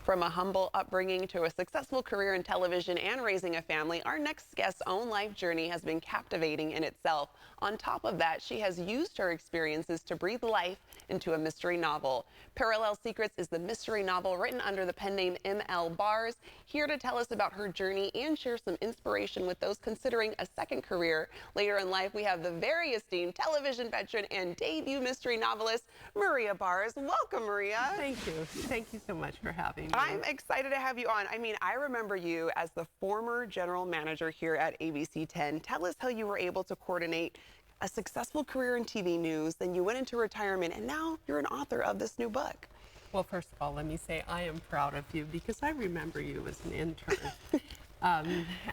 From a humble upbringing to a successful career in television and raising a family, our next guest's own life journey has been captivating in itself. On top of that, she has used her experiences to breathe life into a mystery novel. Parallel Secrets is the mystery novel written under the pen name M.L. Bars. Here to tell us about her journey and share some inspiration with those considering a second career later in life, we have the very esteemed television veteran and debut mystery novelist, Maria Bars. Welcome, Maria. Thank you. Thank you so much for having me. I'm excited to have you on. I mean, I remember you as the former general manager here at ABC 10. Tell us how you were able to coordinate a successful career in TV news, then you went into retirement, and now you're an author of this new book. Well, first of all, let me say I am proud of you because I remember you as an intern.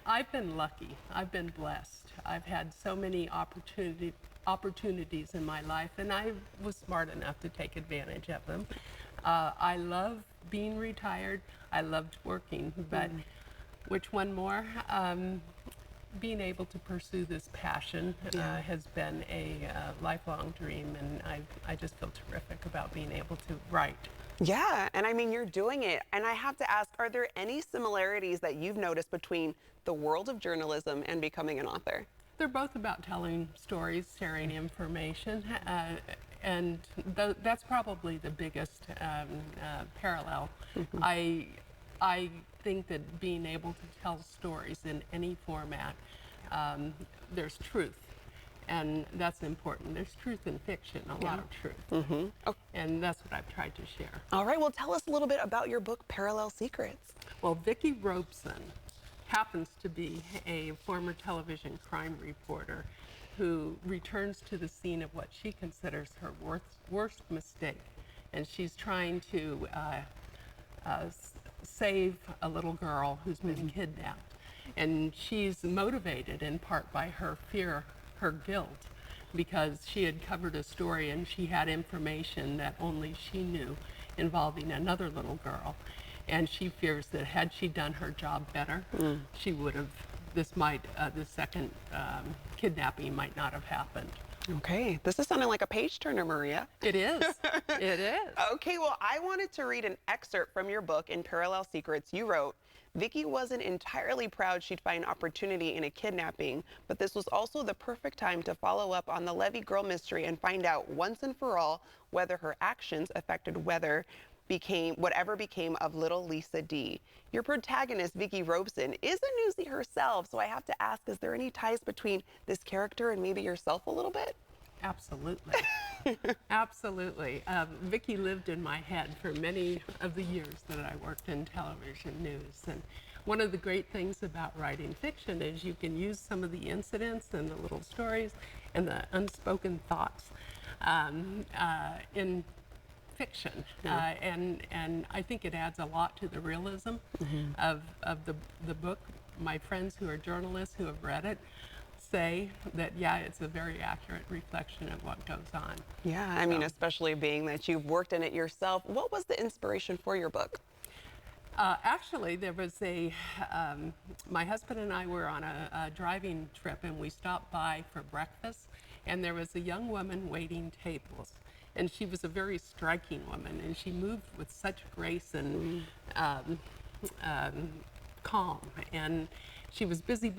I've been lucky. I've been blessed. I've had so many opportunities in my life, and I was smart enough to take advantage of them. I love being retired. I loved working, but which one more? Being able to pursue this passion has been a lifelong dream, and I just feel terrific about being able to write. Yeah, and I mean, you're doing it. And I have to ask, are there any similarities that you've noticed between the world of journalism and becoming an author? They're both about telling stories, sharing information, and that's probably the biggest parallel. I think that being able to tell stories in any format, there's truth, and that's important. There's truth in fiction, a lot of truth, and that's what I've tried to share. All right, well, tell us a little bit about your book, Parallel Secrets. Well, Vicki Robeson happens to be a former television crime reporter who returns to the scene of what she considers her worst mistake, and she's trying to save a little girl who's been kidnapped. And she's motivated in part by her fear, her guilt, because she had covered a story and she had information that only she knew involving another little girl. And she fears that had she done her job better, she would have, the second kidnapping might not have happened. Okay, this is sounding like a page turner, Maria. It is. It is. Okay, well, I wanted to read an excerpt from your book in Parallel Secrets. You wrote, Vicki wasn't entirely proud she'd find opportunity in a kidnapping, but this was also the perfect time to follow up on the Levy girl mystery and find out once and for all whether her actions affected whatever became of little Lisa D. Your protagonist, Vicki Robeson, is a newsie herself, so I have to ask, is there any ties between this character and maybe yourself a little bit? Absolutely. Absolutely. Vicki lived in my head for many of the years that I worked in television news. And one of the great things about writing fiction is you can use some of the incidents and the little stories and the unspoken thoughts in fiction, and I think it adds a lot to the realism of the book. My friends who are journalists who have read it say that, yeah, it's a very accurate reflection of what goes on. Yeah, I mean, especially being that you've worked in it yourself. What was the inspiration for your book? Actually, there was my husband and I were on a driving trip, and we stopped by for breakfast, and there was a young woman waiting tables. And she was a very striking woman, and she moved with such grace and calm. And she was busy,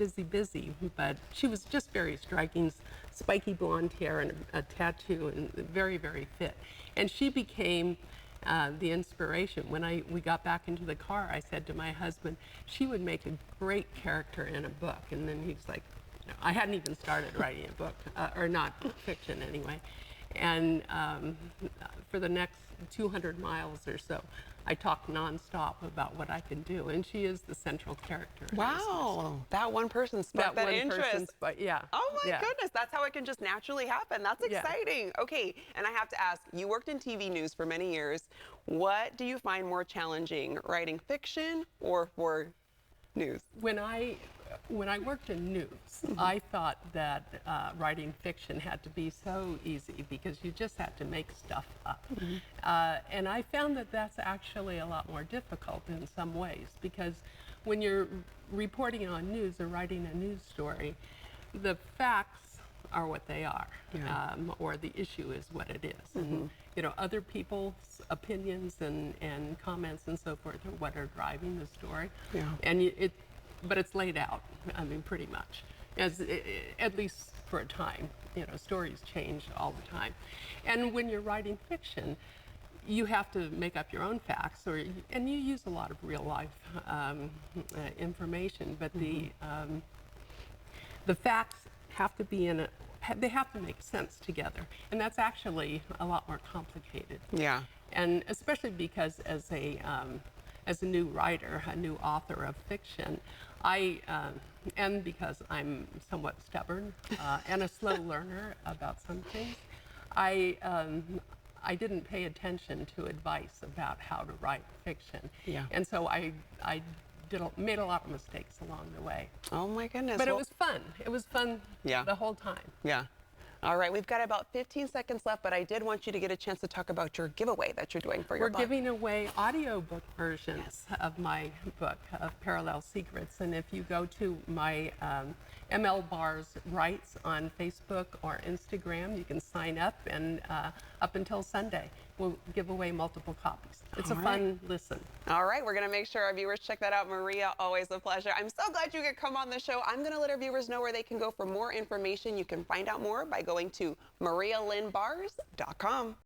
but she was just very striking, spiky blonde hair and a tattoo, and very, very fit. And she became the inspiration. When we got back into the car, I said to my husband, she would make a great character in a book. And then he's like, no, I hadn't even started writing a book, or not fiction anyway. And for the next 200 miles or so, I talked nonstop about what I can do, and she is the central character. Wow, that one person sparked that interest. Yeah. Oh my goodness, that's how it can just naturally happen. That's exciting. Yeah. Okay, and I have to ask, you worked in TV news for many years. What do you find more challenging, writing fiction or for news? When I worked in news, I thought that writing fiction had to be so easy because you just had to make stuff up. And I found that that's actually a lot more difficult in some ways, because when you're reporting on news or writing a news story, the facts are what they are, Yeah. or the issue is what it is. And, other people's opinions and comments and so forth are what are driving the story. Yeah. And but it's laid out, I mean, pretty much, at least for a time. Stories change all the time. And when you're writing fiction, you have to make up your own facts, and you use a lot of real life information, but the facts have to be they have to make sense together, and that's actually a lot more complicated. Yeah. And especially because as a new writer, a new author of fiction, and because I'm somewhat stubborn and a slow learner about some things, I didn't pay attention to advice about how to write fiction. Yeah. And so I made a lot of mistakes along the way. Oh my goodness. But Well, it was fun. It was fun Yeah. the whole time. Yeah. All right, we've got about 15 seconds left, but I did want you to get a chance to talk about your giveaway that you're doing for your We're book. giving away audiobook versions of my book, of Parallel Secrets. And if you go to my ML Bars Writes on Facebook or Instagram, you can sign up, and up until Sunday, we'll give away multiple copies. It's All a right. fun listen. All right, we're going to make sure our viewers check that out. Maria, always a pleasure. I'm so glad you could come on the show. I'm going to let our viewers know where they can go for more information. You can find out more by going to marialynnbars.com.